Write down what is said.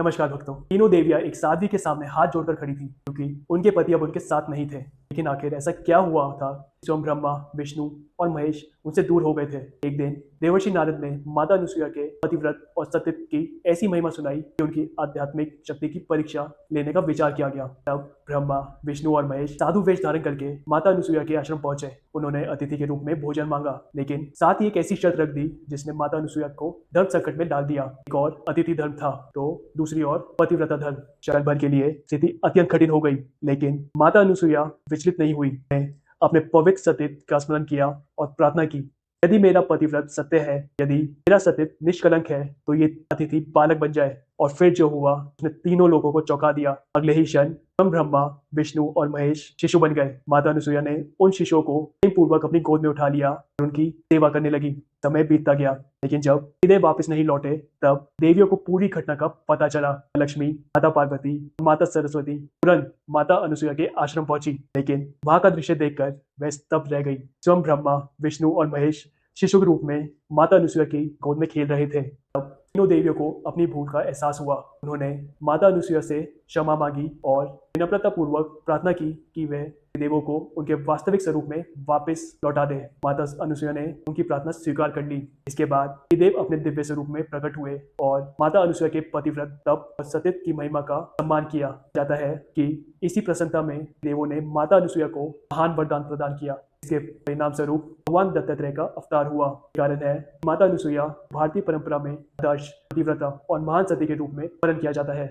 नमस्कार भक्तों। तीनों देवियां एक साध्वी के सामने हाथ जोड़कर खड़ी थी क्योंकि उनके पति अब उनके साथ नहीं थे। लेकिन आखिर ऐसा क्या हुआ था? स्वयं ब्रह्मा, विष्णु और महेश उनसे दूर हो गए थे। एक दिन देवर्षि नारद ने माता अनुसुईया के पतिव्रत और सतीत्व की ऐसी महिमा सुनाई कि उनकी आध्यात्मिक शक्ति की परीक्षा लेने का विचार किया गया। तब ब्रह्मा, विष्णु और महेश साधु वेश धारण करके माता अनुसुईया के आश्रम पहुंचे। उन्होंने अतिथि के रूप में भोजन मांगा, लेकिन साथ ही एक ऐसी शर्त रख दी जिसने माता अनुसुईया को धर्म संकट में डाल दिया। एक और अतिथि धर्म था तो दूसरी ओर पतिव्रता धर्म। क्षण भर के लिए स्थिति अत्यंत कठिन हो गई, लेकिन माता अनुसुईया विचलित नहीं हुई। अपने पवित्र सतीत्व का स्मरण किया और प्रार्थना की, यदि मेरा पतिव्रत सत्य है, यदि मेरा सतीत्व निष्कलंक है, तो ये अतिथि बालक बन जाए। और फिर जो हुआ उसने तीनों लोगों को चौंका दिया। अगले ही क्षण स्वयं ब्रह्मा, विष्णु और महेश शिशु बन गए। माता अनुसुईया ने उन शिशुओं को प्रेम पूर्वक अपनी गोद में उठा लिया और उनकी सेवा करने लगी। समय बीतता गया, लेकिन जब सीधे वापस नहीं लौटे तब देवियों को पूरी घटना का पता चला। लक्ष्मी, माता पार्वती, माता सरस्वती तुरंत माता अनुसुईया के आश्रम पहुंची, लेकिन वहां का दृश्य देखकर वह स्तब्ध रह गई। स्वयं ब्रह्मा, विष्णु और महेश शिशु के रूप में माता अनुसुईया की गोद में खेल रहे थे। तब तीनों देवियों को अपनी भूल का एहसास हुआ। उन्होंने माता अनुसुईया से क्षमा मांगी और विनम्रता पूर्वक प्रार्थना की कि वे देवों को उनके वास्तविक स्वरूप में वापस लौटा दे। माता अनुसुईया ने उनकी प्रार्थना स्वीकार कर ली। इसके बाद ये देव अपने दिव्य स्वरूप में प्रकट हुए और माता अनुसुईया के पतिव्रत तप और सतीत्व की महिमा का सम्मान किया जाता है कि इसी प्रसन्नता में देवों ने माता अनुसुईया को महान वरदान प्रदान किया। इसके परिणाम स्वरूप भगवान दत्तात्रेय का अवतार हुआ। कारण है माता अनुसुईया भारतीय परंपरा में आदर्श, पतिव्रता और महान सती के रूप में वर्णन किया जाता है।